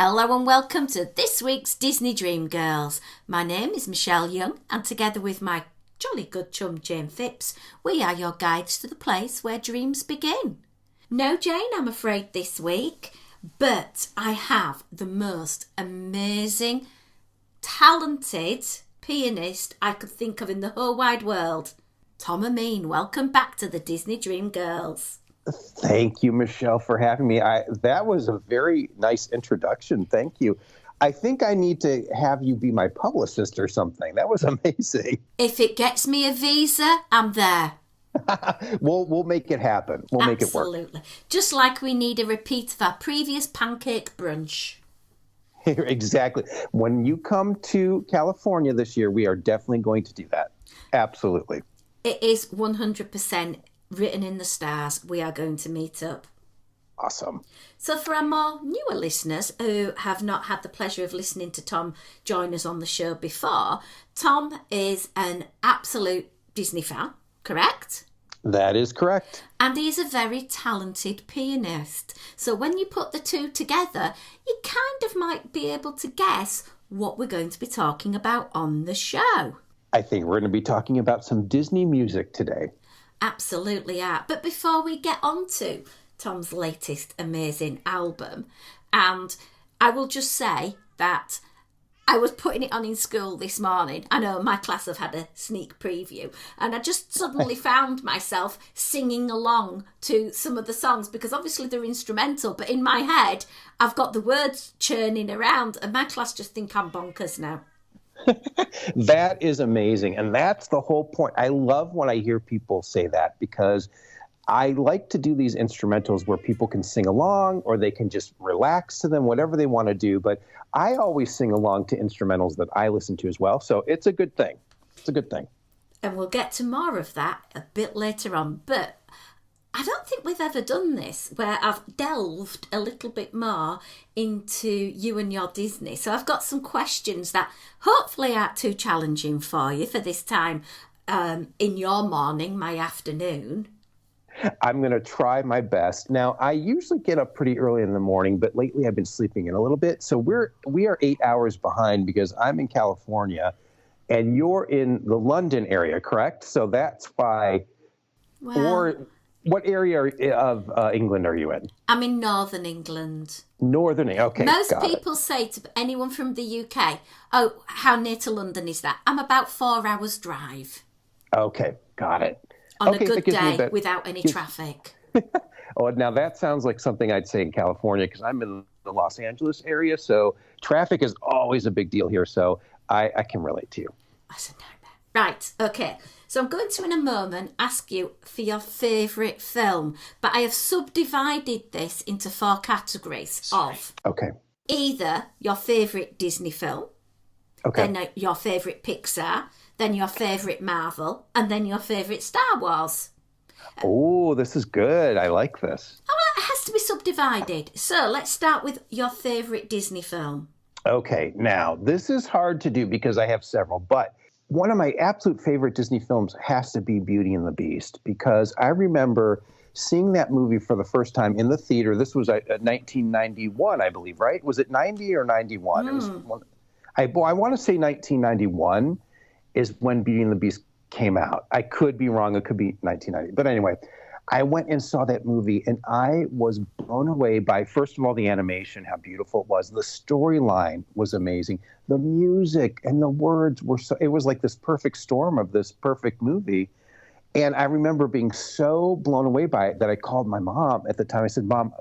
Hello and welcome to this week's Disney Dream Girls. My name is Michelle Young and together with my jolly good chum Jane Phipps, we are your guides to the place where dreams begin. No Jane, I'm afraid this week, but I have the most amazing, talented pianist I could think of in the whole wide world. Tom Amin, welcome back to the Disney Dream Girls. Thank you, Michelle, for having me. That was a very nice introduction. Thank you. I think I need to have you be my publicist or something. That was amazing. If it gets me a visa, I'm there. We'll make it happen. We'll make it work. Absolutely. Just like we need a repeat of our previous pancake brunch. Exactly. When you come to California this year, we are definitely going to do that. Absolutely. It is 100% written in the stars. We are going to meet up. Awesome. So for our more newer listeners who have not had the pleasure of listening to Tom join us on the show before, Tom is an absolute Disney fan, correct? That is correct. And he's a very talented pianist. So when you put the two together, you kind of might be able to guess what we're going to be talking about on the show. I think we're going to be talking about some Disney music today. Absolutely are. But before we get on to Tom's latest amazing album, and I will just say that I was putting it on in school this morning. I know my class have had a sneak preview, and I just suddenly found myself singing along to some of the songs because obviously they're instrumental, but in my head I've got the words churning around and my class just think I'm bonkers now. That is amazing. And that's the whole point. I love when I hear people say that because I like to do these instrumentals where people can sing along or they can just relax to them, whatever they want to do. But I always sing along to instrumentals that I listen to as well. So it's a good thing. It's a good thing. And we'll get to more of that a bit later on. But I don't think we've ever done this where I've delved a little bit more into you and your Disney. So I've got some questions that hopefully aren't too challenging for you for this time in your morning, my afternoon. I'm going to try my best. Now, I usually get up pretty early in the morning, but lately I've been sleeping in a little bit. So we are 8 hours behind because I'm in California and you're in the London area, correct? So that's why. Well, or what area of England are you in? I'm in Northern England. Northern, okay. Most people say to anyone from the UK, oh, how near to London is that? I'm about 4 hours drive. Okay, got it. On a good day without any traffic. Oh, now that sounds like something I'd say in California because I'm in the Los Angeles area, so traffic is always a big deal here, so I can relate to you. That's a nightmare. Right, okay. So I'm going to, in a moment, ask you for your favourite film, but I have subdivided this into 4 categories of either your favourite Disney film, then your favourite Pixar, then your favourite Marvel, and then your favourite Star Wars. Oh, this is good. I like this. Oh, well, it has to be subdivided. So let's start with your favourite Disney film. Okay, now this is hard to do because I have several, but one of my absolute favorite Disney films has to be Beauty and the Beast because I remember seeing that movie for the first time in the theater. This was 1991, I believe, right? Was it 90 or 91? It was I want to say 1991 is when Beauty and the Beast came out. I could be wrong. It could be 1990. But anyway, I went and saw that movie, and I was blown away by, first of all, the animation, how beautiful it was. The storyline was amazing. The music and the words were it was like this perfect storm of this perfect movie. And I remember being so blown away by it that I called my mom at the time. I said, Mom,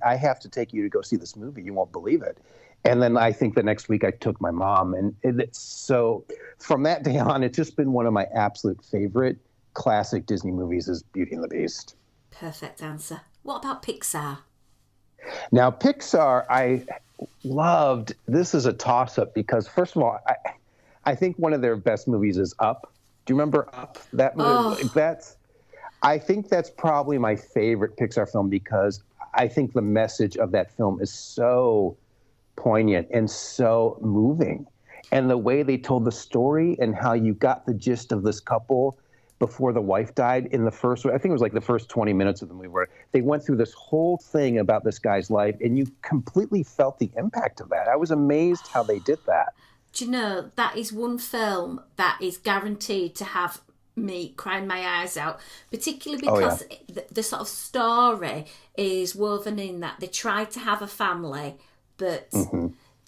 I have to take you to go see this movie. You won't believe it. And then I think the next week I took my mom. And so from that day on, it's just been one of my absolute favorite classic Disney movies is Beauty and the Beast. Perfect answer. What about Pixar? Now, Pixar, I loved. This is a toss-up because, first of all, I think one of their best movies is Up. Do you remember Up? That movie? Oh. I think that's probably my favorite Pixar film because I think the message of that film is so poignant and so moving. And the way they told the story and how you got the gist of this couple before the wife died in the first, I think it was like the first 20 minutes of the movie, where they went through this whole thing about this guy's life, and you completely felt the impact of that. I was amazed how they did that. Do you know, that is one film that is guaranteed to have me crying my eyes out, particularly because the sort of story is woven in that they tried to have a family, but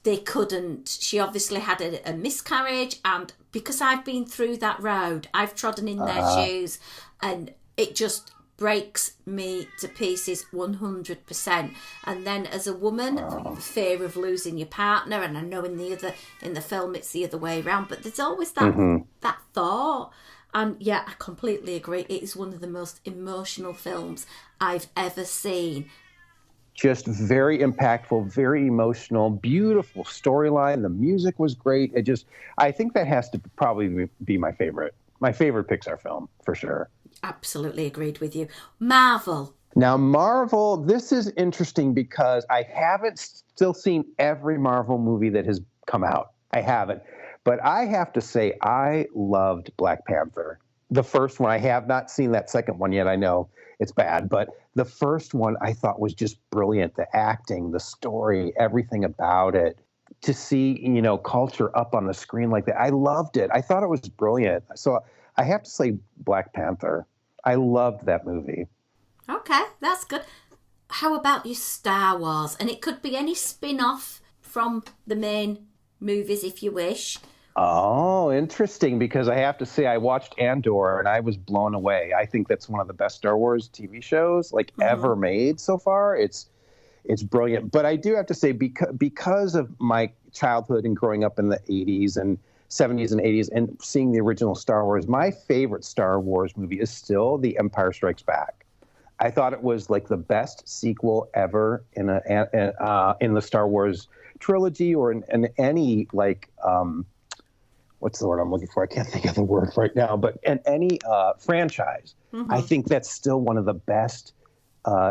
they couldn't. She obviously had a miscarriage, and because I've been through that road, I've trodden in their shoes, and it just breaks me to pieces 100%. And then as a woman, the fear of losing your partner, and I know in the film it's the other way around, but there's always that thought. And yeah, I completely agree. It is one of the most emotional films I've ever seen. Just very impactful, very emotional, beautiful storyline. The music was great. I think that has to probably be my favorite Pixar film for sure. Absolutely agreed with you. Marvel. Now, Marvel, this is interesting because I haven't still seen every Marvel movie that has come out. I haven't. But I have to say, I loved Black Panther. The first one, I have not seen that second one yet. I know it's bad, but the first one I thought was just brilliant. The acting, the story, everything about it. To see, culture up on the screen like that, I loved it. I thought it was brilliant. So I have to say Black Panther. I loved that movie. Okay, that's good. How about your Star Wars? And it could be any spin-off from the main movies if you wish. Oh, interesting, because I have to say I watched Andor and I was blown away. I think that's one of the best Star Wars TV shows ever made so far. It's brilliant. But I do have to say, because of my childhood and growing up in the 80s and 70s and 80s and seeing the original Star Wars, my favorite Star Wars movie is still The Empire Strikes Back. I thought it was like the best sequel ever in the Star Wars trilogy, or in any what's the word I'm looking for? I can't think of the word right now, but in any franchise. I think that's still one of the best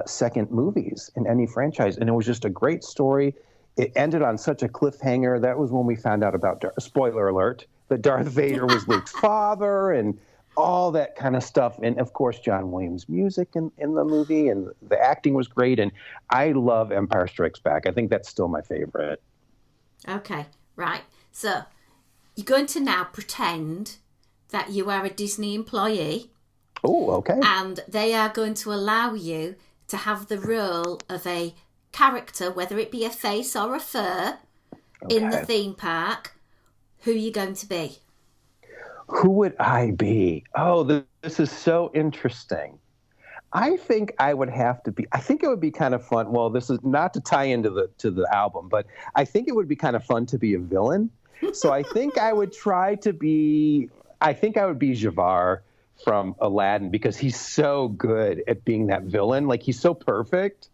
second movies in any franchise. And it was just a great story. It ended on such a cliffhanger. That was when we found out about, spoiler alert, that Darth Vader was Luke's father and all that kind of stuff. And of course, John Williams' music in the movie, and the acting was great. And I love Empire Strikes Back. I think that's still my favorite. Okay, right. So you're going to now pretend that you are a Disney employee. Oh, okay. And they are going to allow you to have the role of a character, whether it be a face or a fur, in the theme park. Who are you going to be? Who would I be? Oh, this is so interesting. I think I would have to be. I think it would be kind of fun. Well, this is not to tie into the album, but I think it would be kind of fun to be a villain. So I think I would try to be. I think I would be Jafar from Aladdin, because he's so good at being that villain. Like, he's so perfect,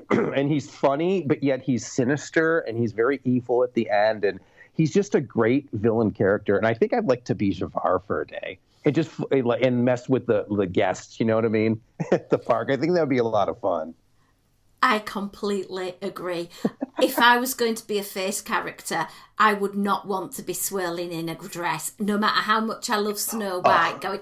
and he's funny, but yet he's sinister, and he's very evil at the end, and he's just a great villain character. And I think I'd like to be Jafar for a day. And mess with the guests, you know what I mean, at the park. I think that would be a lot of fun. I completely agree. If I was going to be a face character, I would not want to be swirling in a dress, no matter how much I love Snow White, going...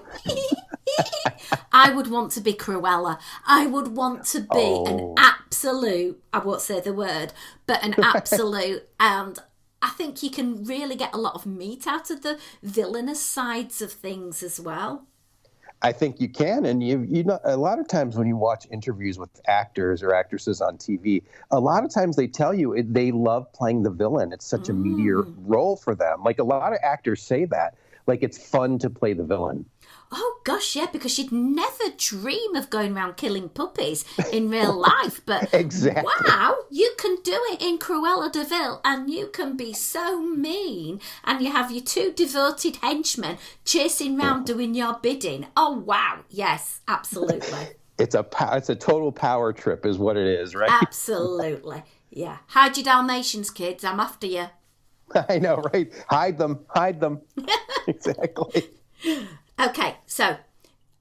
I would want to be Cruella. I would want to be an absolute, I won't say the word, but an absolute, and I think you can really get a lot of meat out of the villainous sides of things as well. I think you can, and you know, a lot of times when you watch interviews with actors or actresses on TV, a lot of times they tell you they love playing the villain. It's such a meatier role for them. Like, a lot of actors say that, like, it's fun to play the villain. Oh gosh, yeah, because you'd never dream of going around killing puppies in real life. But exactly. Wow, you can do it in Cruella de Vil, and you can be so mean, and you have your two devoted henchmen chasing around doing your bidding. Oh wow, yes, absolutely. It's a total power trip, is what it is, right? Absolutely, yeah. Hide your Dalmatians, kids. I'm after you. I know, right? Hide them. Exactly. Okay, so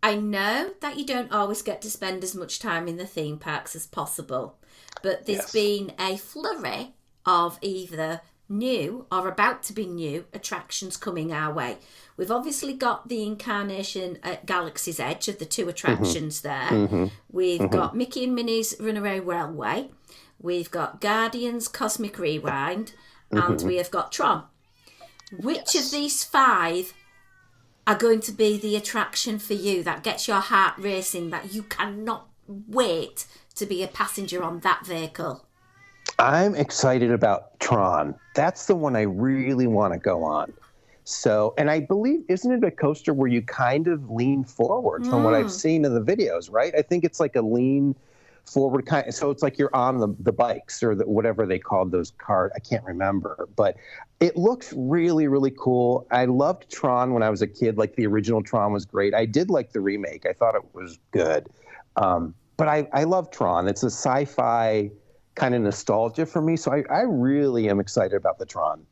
I know that you don't always get to spend as much time in the theme parks as possible, but there's been a flurry of either new or about to be new attractions coming our way. We've obviously got the incarnation at Galaxy's Edge of the two attractions there. We've got Mickey and Minnie's Runaway Railway. We've got Guardians Cosmic Rewind. And we have got Tron. Which of these 5 are going to be the attraction for you that gets your heart racing, that you cannot wait to be a passenger on that vehicle? I'm excited about Tron. That's the one I really want to go on. So, and I believe, isn't it a coaster where you kind of lean forward from what I've seen in the videos, right? I think it's like a lean forward kind. So it's like you're on the bikes or whatever they called those cars. I can't remember, but it looks really, really cool. I loved Tron when I was a kid. Like the original Tron was great. I did like the remake. I thought it was good. But I love Tron. It's a sci-fi kind of nostalgia for me. So I really am excited about the Tron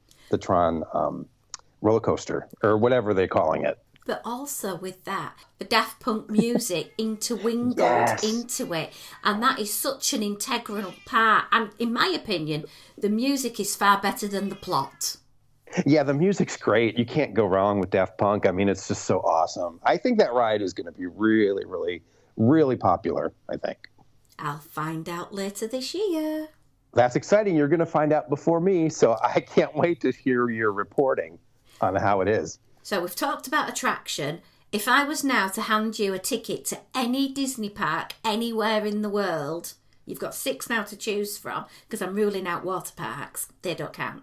roller coaster, or whatever they're calling it. But also with that, the Daft Punk music interwinkled into it. And that is such an integral part. And in my opinion, the music is far better than the plot. Yeah, the music's great. You can't go wrong with Daft Punk. I mean, it's just so awesome. I think that ride is going to be really, really, really popular, I think. I'll find out later this year. That's exciting. You're going to find out before me. So I can't wait to hear your reporting on how it is. So we've talked about attraction. If I was now to hand you a ticket to any Disney park anywhere in the world, you've got 6 now to choose from, because I'm ruling out water parks. They don't count.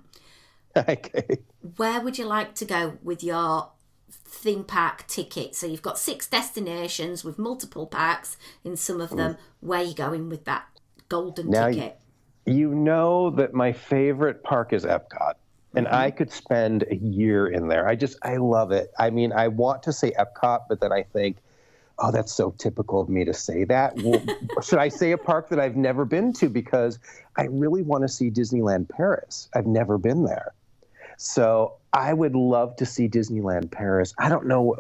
Okay. Where would you like to go with your theme park ticket? So you've got 6 destinations with multiple parks in some of them. Where are you going with that golden ticket? You know that my favorite park is Epcot. And I could spend a year in there. I love it. I mean, I want to say Epcot, but then I think, oh, that's so typical of me to say that. Well, should I say a park that I've never been to? Because I really want to see Disneyland Paris. I've never been there. So I would love to see Disneyland Paris. I don't know.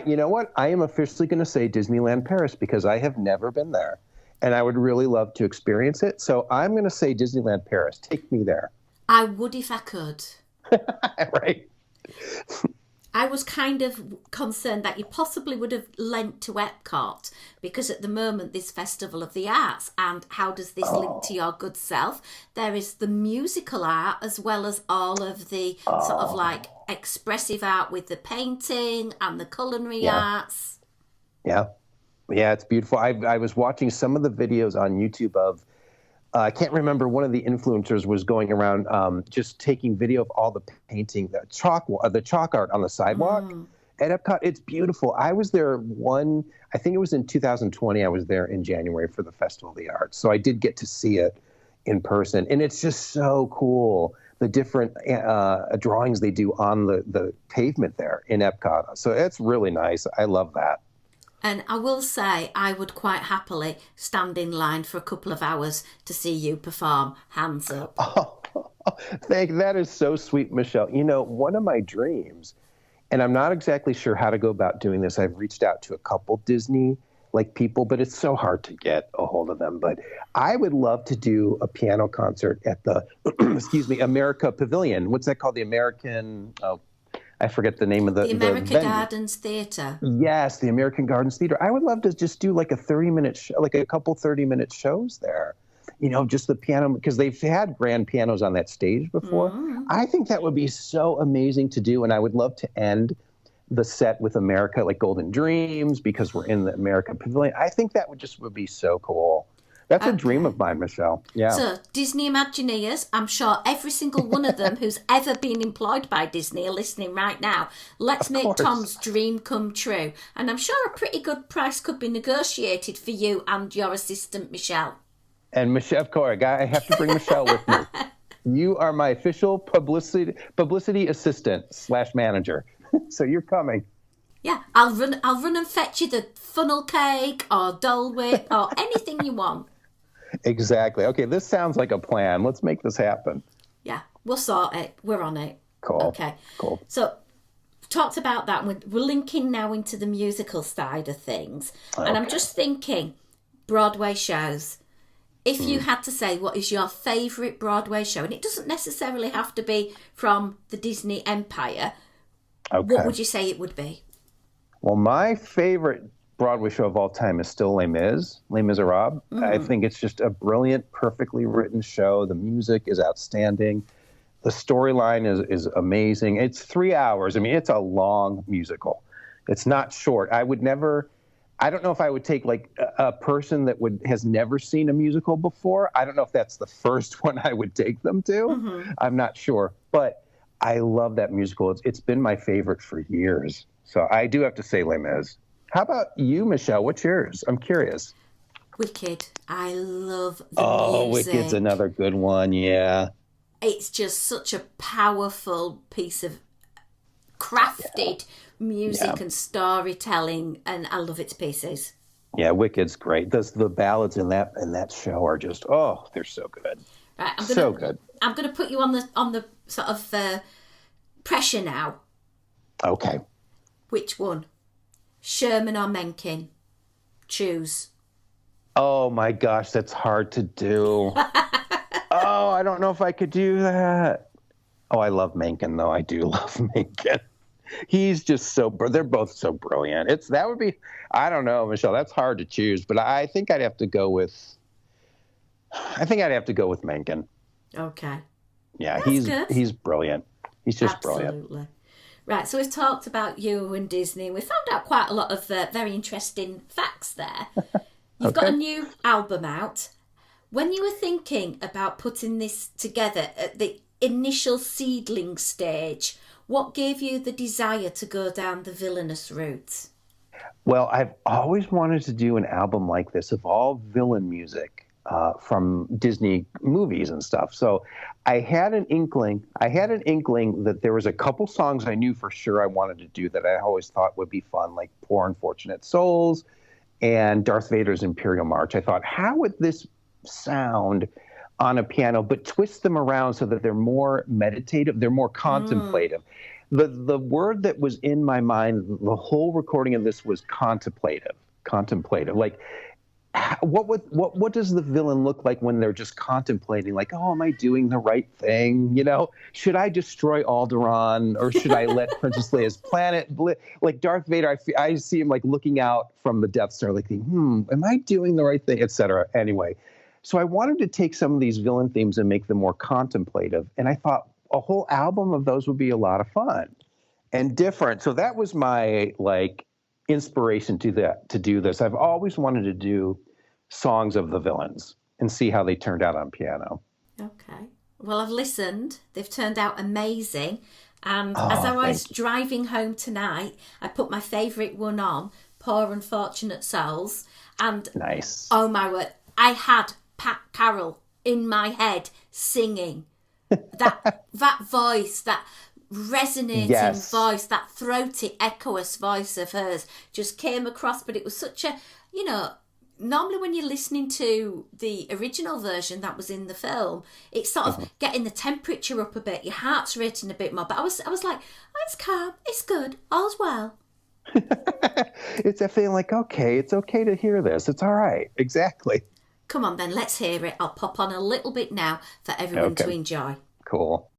You know what? I am officially going to say Disneyland Paris because I have never been there. And I would really love to experience it. So I'm going to say Disneyland Paris. Take me there. I would if I could. Right. I was kind of concerned that you possibly would have lent to Epcot because at the moment there's Festival of the Arts, and how does this link to your good self? There is the musical art as well as all of the sort of like expressive art with the painting and the culinary arts. Yeah, it's beautiful. I was watching some of the videos on YouTube of I can't remember, one of the influencers was going around just taking video of all the painting, the chalk art on the sidewalk at Epcot. It's beautiful. I was there I think it was in 2020. I was there in January for the Festival of the Arts. So I did get to see it in person. And it's just so cool, the different drawings they do on the pavement there in Epcot. So it's really nice. I love that. And I will say I would quite happily stand in line for a couple of hours to see you perform. Hands up. That is so sweet, Michelle. You know, one of my dreams, and I'm not exactly sure how to go about doing this. I've reached out to a couple Disney people, but it's so hard to get a hold of them. But I would love to do a piano concert at the, America Pavilion. What's that called? The American... I forget the name of the American Gardens Theatre. Yes, the American Gardens Theatre. I would love to just do like a 30-minute show, like a couple 30-minute shows there. You know, just the piano, because they've had grand pianos on that stage before. I think that would be so amazing to do, and I would love to end the set with America, like Golden Dreams, because we're in the America Pavilion. I think that would be so cool. That's a dream of mine, Michelle. Yeah. So, Disney Imagineers, I'm sure every single one of them who's ever been employed by Disney are listening right now. Let's make Tom's dream come true. And I'm sure a pretty good price could be negotiated for you and your assistant, Michelle. And Michelle, of course, I have to bring Michelle with me. You are my official publicity assistant / manager. So you're coming. Yeah, I'll run and fetch you the funnel cake or Dole Whip or anything you want. Exactly. Okay, this sounds like a plan. Let's make this happen. Yeah, we'll sort it. We're on it. Cool. Okay. Cool. So, talked about that. We're linking now into the musical side of things. And I'm just thinking, Broadway shows. if you had to say what is your favourite Broadway show, and it doesn't necessarily have to be from the Disney Empire, what would you say it would be? Well, my favorite Broadway show of all time is still Les Mis, Les Miserables. I think it's just a brilliant, perfectly written show. The music is outstanding. The storyline is amazing. It's 3 hours. I mean, it's a long musical. It's not short. I don't know if I would take like a person that has never seen a musical before. I don't know if that's the first one I would take them to. I'm not sure, but I love that musical. It's been my favorite for years. So I do have to say Les Mis. How about you, Michelle? What's yours? I'm curious. Wicked. I love the music. Wicked's another good one. Yeah. It's just such a powerful piece of crafted music and storytelling, and I love its pieces. Yeah, Wicked's great. The ballads in that show are just they're so good. Right, good. I'm gonna put you on the sort of pressure now. Okay. Which one? Sherman or Mencken? Choose. Oh my gosh, that's hard to do. I don't know if I could do that. Oh, I love Mencken though. I do love Mencken. He's just they're both so brilliant. I don't know, Michelle, that's hard to choose, but I think I'd have to go with Mencken. Okay. Yeah, That's he's brilliant. He's just brilliant. Absolutely. Right, so we've talked about you and Disney. We found out quite a lot of very interesting facts there. You've got a new album out. When you were thinking about putting this together at the initial seedling stage, what gave you the desire to go down the villainous route? Well, I've always wanted to do an album like this of all villain music from Disney movies and stuff. So I had an inkling that there was a couple songs I knew for sure I wanted to do that I always thought would be fun, like Poor Unfortunate Souls and Darth Vader's Imperial March. I thought, how would this sound on a piano, but twist them around so that they're more meditative, they're more contemplative. The word that was in my mind, the whole recording of this was contemplative. Like, what does the villain look like when they're just contemplating, like, oh, am I doing the right thing? You know, should I destroy Alderaan, or should I let Princess Leia's planet like Darth Vader? I see him like looking out from the Death Star, like, am I doing the right thing, etc. Anyway, so I wanted to take some of these villain themes and make them more contemplative, and I thought a whole album of those would be a lot of fun and different. So that was my inspiration to do this. I've always wanted to do songs of the villains and see how they turned out on piano. Okay. Well, I've listened. They've turned out amazing. And as I was driving home tonight, I put my favourite one on, Poor Unfortunate Souls. And nice. Oh my word, I had Pat Carroll in my head singing. That voice, that resonating voice, that throaty, echoous voice of hers just came across. But it was such a, normally when you're listening to the original version that was in the film, it's sort of getting the temperature up a bit, your heart's racing a bit more. But I was like, oh, it's calm, it's good, all's well. It's a feeling like, okay, it's okay to hear this. It's all right. Exactly. Come on then, let's hear it. I'll pop on a little bit now for everyone to enjoy. Cool.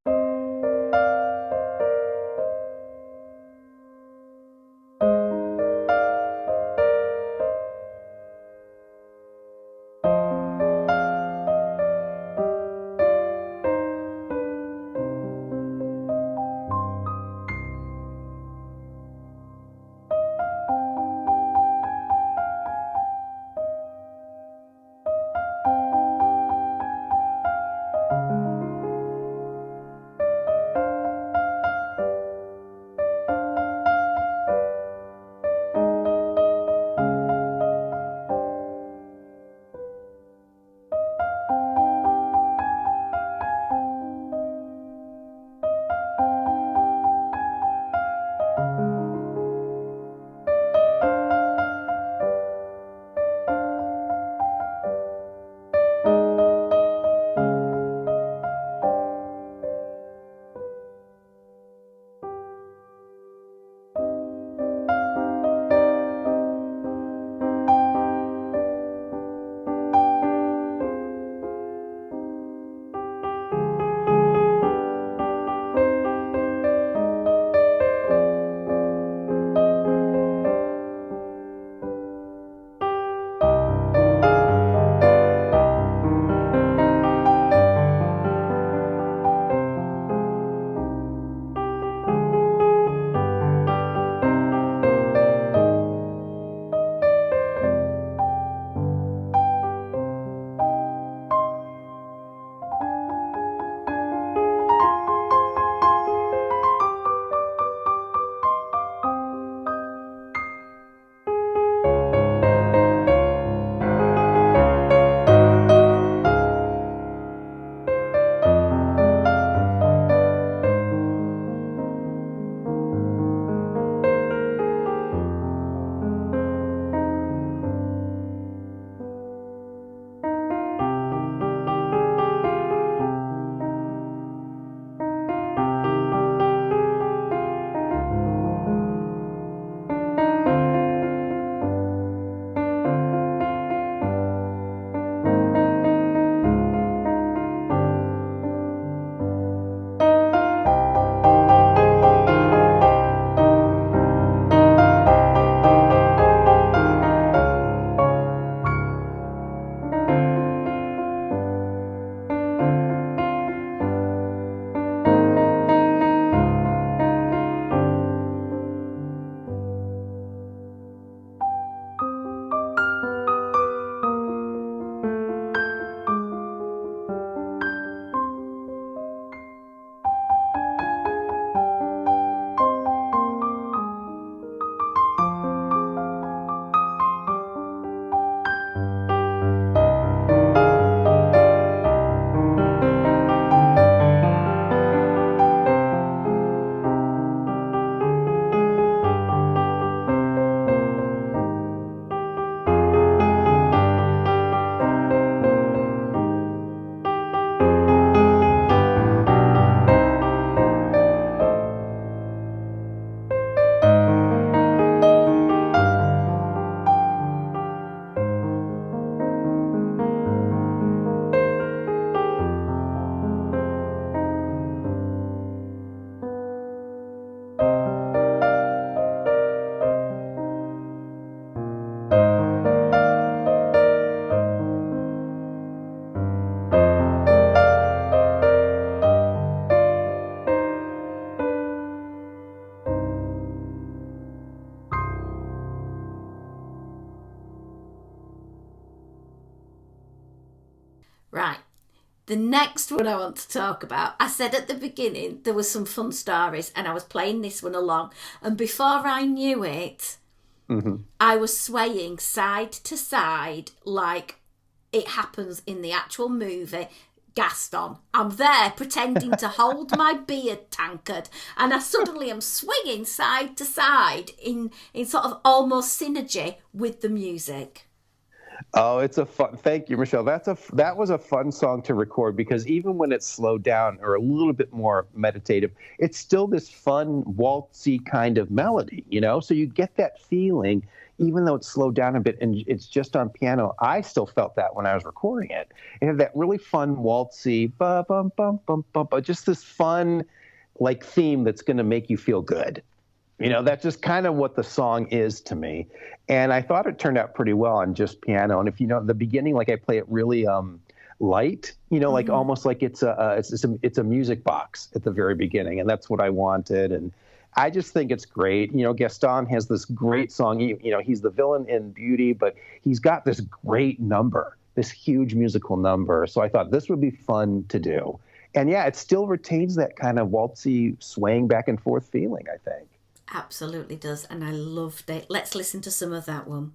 The next one I want to talk about, I said at the beginning there were some fun stories, and I was playing this one along, and before I knew it, I was swaying side to side like it happens in the actual movie Gaston. I'm there pretending to hold my beard tankard, and I suddenly am swinging side to side in sort of almost synergy with the music. Oh, it's a fun. Thank you, Michelle. That was a fun song to record, because even when it's slowed down or a little bit more meditative, it's still this fun waltzy kind of melody, So you get that feeling, even though it's slowed down a bit and it's just on piano. I still felt that when I was recording it. It had that really fun waltzy, bum bum bum bum bum, just this fun, like, theme that's going to make you feel good. That's just kind of what the song is to me. And I thought it turned out pretty well on just piano. And if the beginning, like, I play it really light, like almost like it's a music box at the very beginning. And that's what I wanted. And I just think it's great. Gaston has this great song. He's the villain in Beauty, but he's got this great number, this huge musical number. So I thought this would be fun to do. And yeah, it still retains that kind of waltzy, swaying back and forth feeling, I think. Absolutely does, and I loved it. Let's listen to some of that one.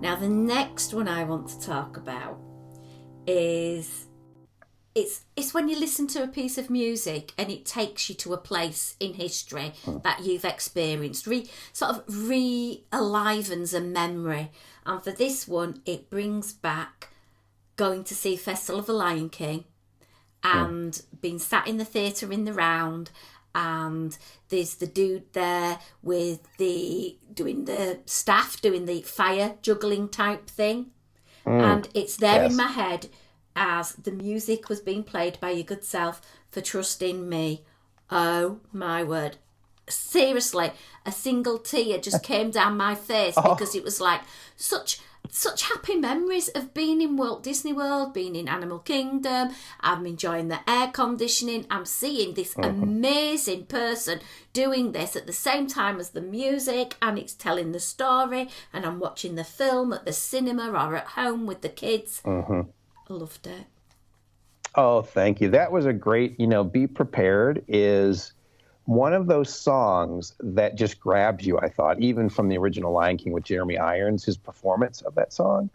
Now, the next one I want to talk about is it's when you listen to a piece of music and it takes you to a place in history that you've experienced, sort of re-alivens a memory. And for this one, it brings back going to see Festival of the Lion King and being sat in the theatre in the round, and there's the dude there with doing the fire juggling type thing. And it's there in my head as the music was being played by your good self for Trusting Me. Oh my word. Seriously, a single tear just came down my face because it was like such happy memories of being in Walt Disney World, being in Animal Kingdom. I'm enjoying the air conditioning. I'm seeing this amazing person doing this at the same time as the music, and it's telling the story, and I'm watching the film at the cinema or at home with the kids. I loved it. Oh, thank you. That was a great, Be Prepared is one of those songs that just grabs you, I thought, even from the original Lion King with Jeremy Irons. His performance of that song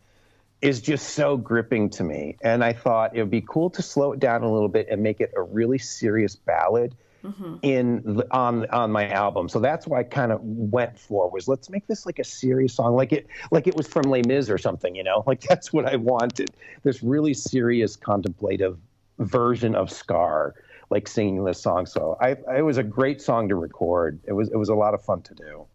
is just so gripping to me. And I thought it would be cool to slow it down a little bit and make it a really serious ballad on my album. So that's what I kind of went for, was let's make this like a serious song, like it was from Les Mis or something, like that's what I wanted. This really serious, contemplative version of Scar, like singing this song. So it was a great song to record. It was a lot of fun to do.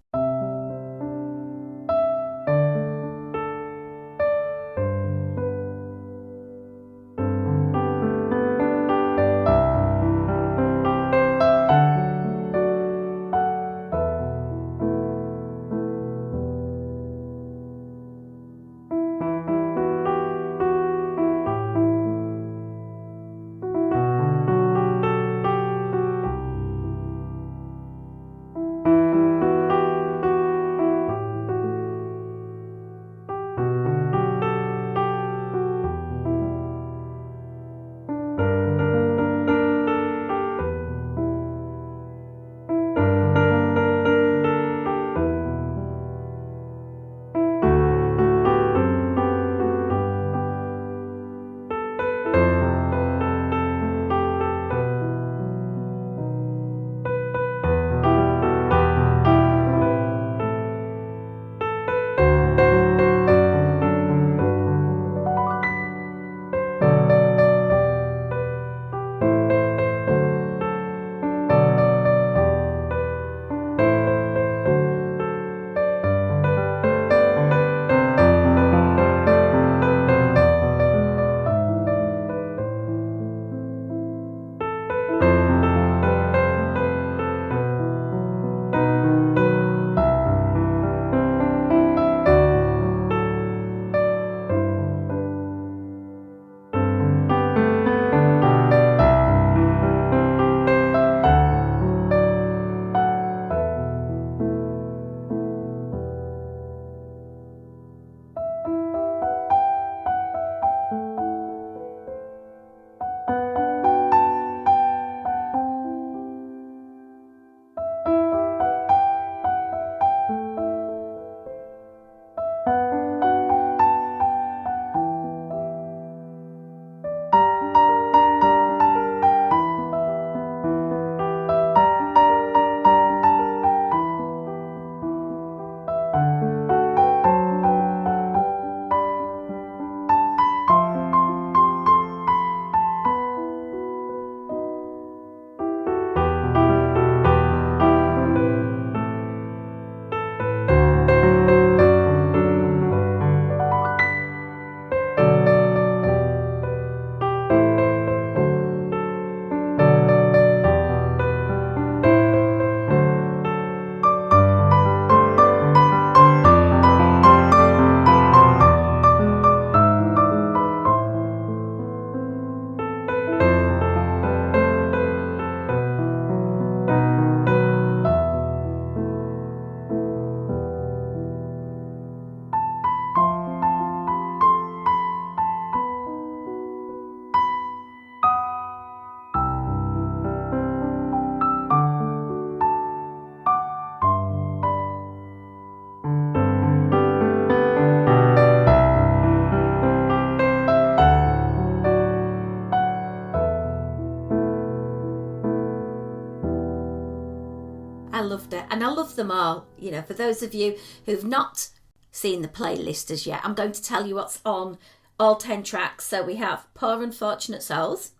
I loved it, and I love them all. You know, for those of you who've not seen the playlist as yet, I'm going to tell you what's on all 10 tracks. So we have Poor Unfortunate Souls,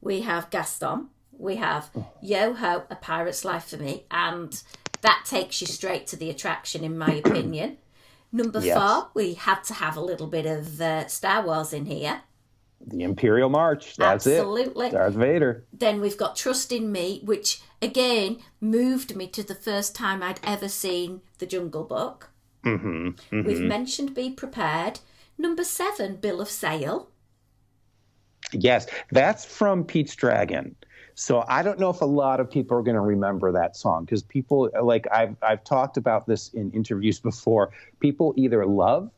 we have Gaston, we have Yo Ho, A Pirate's Life for Me, and that takes you straight to the attraction, in my opinion. Number Yes. 4, we had to have a little bit of Star Wars in here. The Imperial March. That's Absolutely. it. Darth Vader. Then we've got Trust in Me, which again moved me to the first time I'd ever seen The Jungle Book. We've mentioned Be Prepared. Number 7, Bill of Sale. Yes, that's from Pete's Dragon. So I don't know if a lot of people are going to remember that song because people, like I've talked about this in interviews before, people either love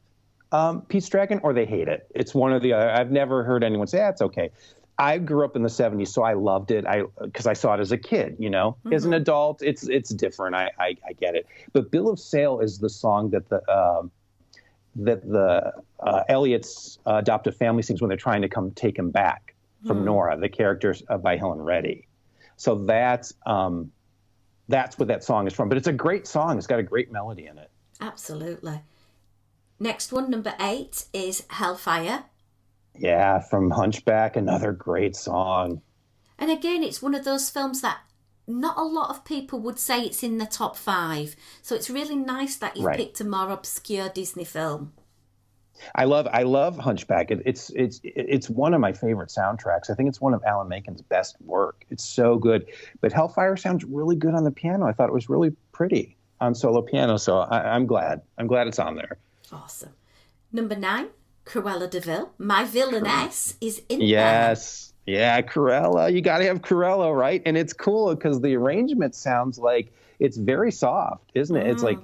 Pete's Dragon or they hate it. It's one or the other. I've never heard anyone say, it's okay. I grew up in the 70s, so I loved it because I saw it as a kid, you know. As an adult, it's different. I get it. But Bill of Sale is the song that the Elliott's adoptive family sings when they're trying to come take him back from Nora, the character by Helen Reddy. So that's what that song is from. But it's a great song. It's got a great melody in it. Absolutely. Next one, number 8, is Hellfire. Yeah, from Hunchback, another great song. And again, it's one of those films that not a lot of people would say it's in the top 5. So it's really nice that you've picked a more obscure Disney film. I love Hunchback. It's one of my favorite soundtracks. I think it's one of Alan Menken's best work. It's so good. But Hellfire sounds really good on the piano. I thought it was really pretty on solo piano. So I'm glad. I'm glad it's on there. Awesome. Number 9, Cruella de Vil. My villainess is in Yes. Yeah, Cruella. You got to have Cruella, right? And it's cool because the arrangement sounds like it's very soft, isn't it? It's like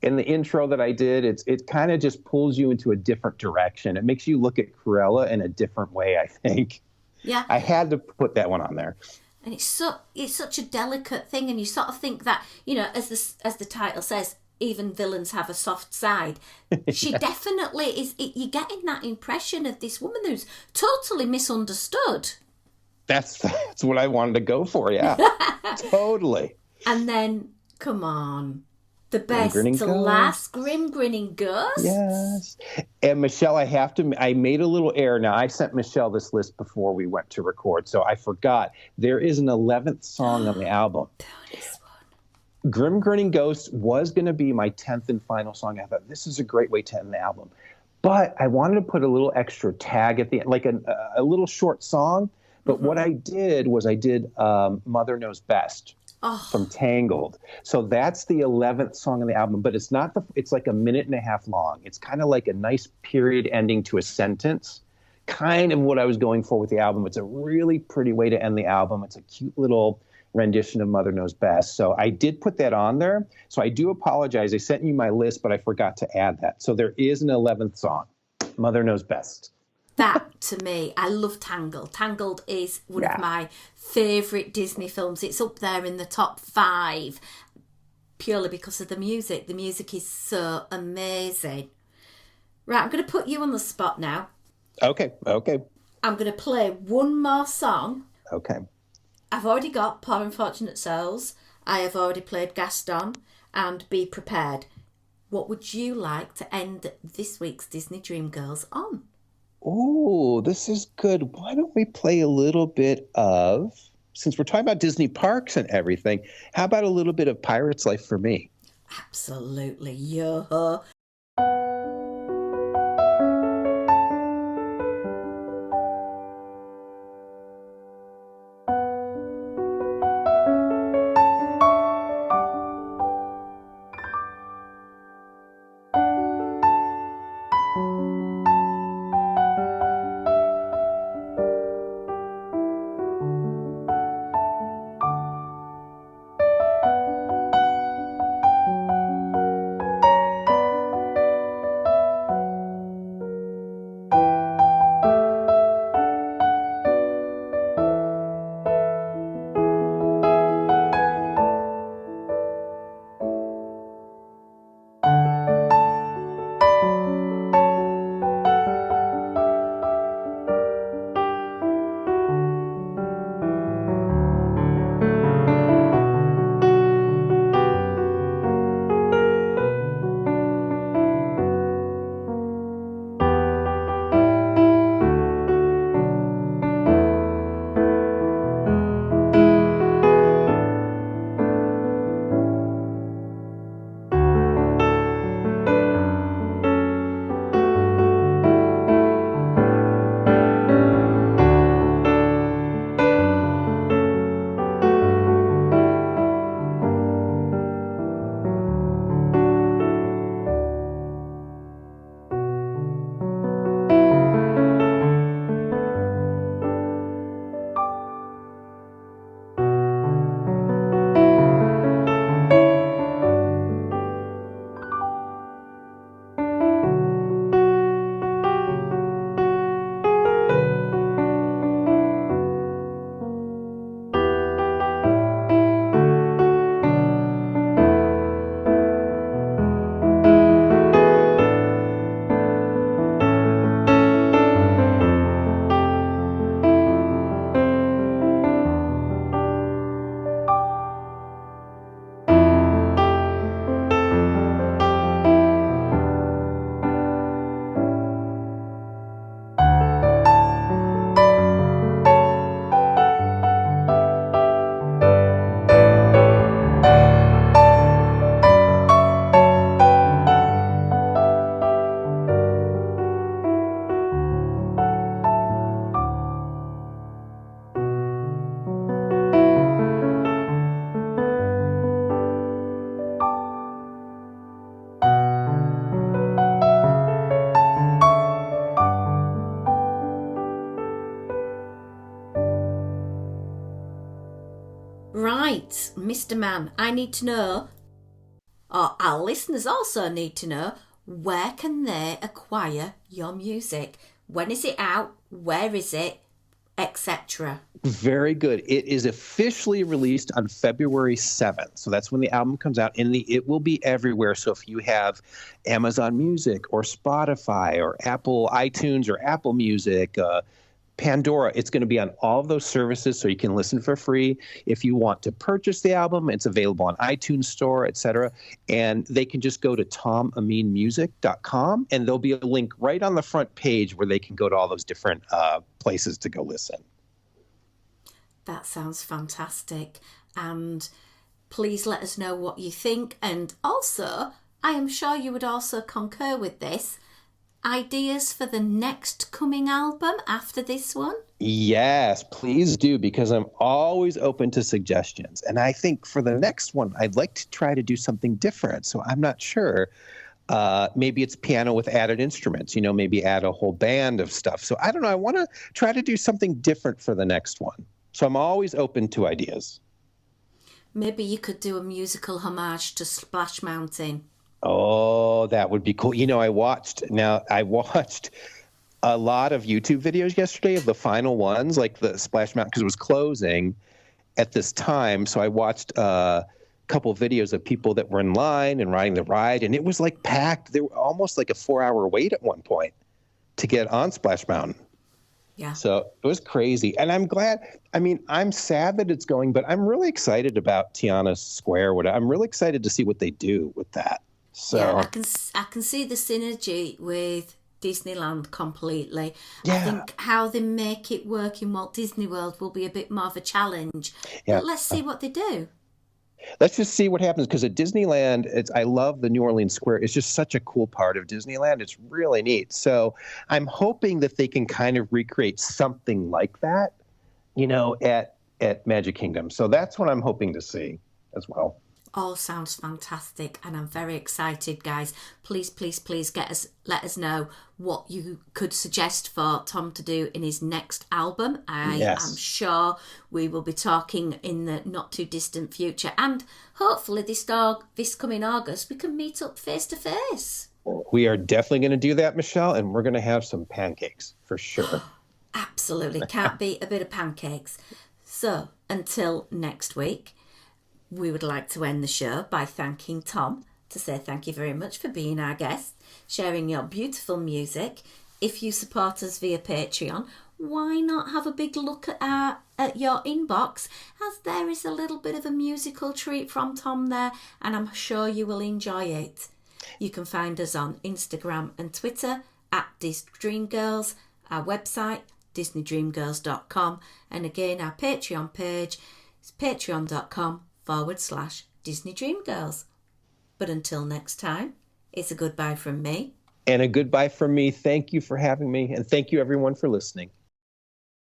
in the intro that I did, it kind of just pulls you into a different direction. It makes you look at Cruella in a different way, I think. Yeah. I had to put that one on there. And it's such a delicate thing, and you sort of think that, you know, as the title says, even villains have a soft side. She definitely is. You're getting that impression of this woman who's totally misunderstood. That's what I wanted to go for, yeah. Totally. And then, come on, the best Grinning to Ghost. last, Grim Grinning Ghost. Yes. And Michelle, I made a little error. Now, I sent Michelle this list before we went to record, so I forgot. There is an 11th song on the album. Grim Grinning Ghost was going to be my 10th and final song. I thought, this is a great way to end the album. But I wanted to put a little extra tag at the end, like a little short song. But what I did was Mother Knows Best from Tangled. So that's the 11th song on the album. But it's not it's like a minute and a half long. It's kind of like a nice period ending to a sentence. Kind of what I was going for with the album. It's a really pretty way to end the album. It's a cute little rendition of Mother Knows Best. So I did put that on there. So I do apologize. I sent you my list, but I forgot to add that. So there is an 11th song, Mother Knows Best. That, to me, I love Tangled. Tangled is one of my favourite Disney films. It's up there in the top 5 purely because of the music. The music is so amazing. Right, I'm going to put you on the spot now. Okay. I'm going to play one more song. Okay. I've already got Poor Unfortunate Souls. I have already played Gaston and Be Prepared. What would you like to end this week's Disney Dream Girls on? Oh, this is good. Why don't we play a little bit of, since we're talking about Disney parks and everything, how about a little bit of Pirate's Life for Me? Absolutely, yeah. Right, Mr. Man, I need to know, or our listeners also need to know, where can they acquire your music? When is it out? Where is it? Etc. Very good. It is officially released on February 7th. So that's when the album comes out. And it will be everywhere. So if you have Amazon Music or Spotify or Apple iTunes or Apple Music, Pandora, it's going to be on all of those services so you can listen for free. If you want to purchase the album, it's available on iTunes Store, etc. And they can just go to tomaminmusic.com and there'll be a link right on the front page where they can go to all those different places to go listen. That sounds fantastic. And please let us know what you think. And also, I am sure you would also concur with this, ideas for the next coming album after this one? Yes, please do, because I'm always open to suggestions. And I think for the next one, I'd like to try to do something different. So I'm not sure. Maybe it's piano with added instruments, maybe add a whole band of stuff. So I don't know. I want to try to do something different for the next one. So I'm always open to ideas. Maybe you could do a musical homage to Splash Mountain. Oh, that would be cool. I watched a lot of YouTube videos yesterday of the final ones, like the Splash Mountain, because it was closing at this time. So I watched a couple of videos of people that were in line and riding the ride, and it was like packed. There were almost like a 4-hour wait at one point to get on Splash Mountain. Yeah. So it was crazy. And I'm glad. I'm sad that it's going, but I'm really excited about Tiana Square. I'm really excited to see what they do with that. So yeah, I can see the synergy with Disneyland completely. Yeah. I think how they make it work in Walt Disney World will be a bit more of a challenge. Yeah. But let's see what they do. Let's just see what happens, because at Disneyland, I love the New Orleans Square. It's just such a cool part of Disneyland. It's really neat. So I'm hoping that they can kind of recreate something like that, at Magic Kingdom. So that's what I'm hoping to see as well. All sounds fantastic, and I'm very excited, guys. Please let us know what you could suggest for Tom to do in his next album. I am sure we will be talking in the not too distant future, and hopefully this coming August we can meet up face to face. We are definitely going to do that, Michelle, and we're going to have some pancakes for sure. Absolutely, can't beat a bit of pancakes. So until next week, we would like to end the show by thanking Tom, to say thank you very much for being our guest, sharing your beautiful music. If you support us via Patreon, why not have a big look at your inbox, as there is a little bit of a musical treat from Tom there, and I'm sure you will enjoy it. You can find us on Instagram and Twitter at DisneyDreamGirls, our website DisneyDreamGirls.com, and again our Patreon page is patreon.com/Disney Dream Girls. But until next time, it's a goodbye from me. And a goodbye from me. Thank you for having me. And thank you, everyone, for listening.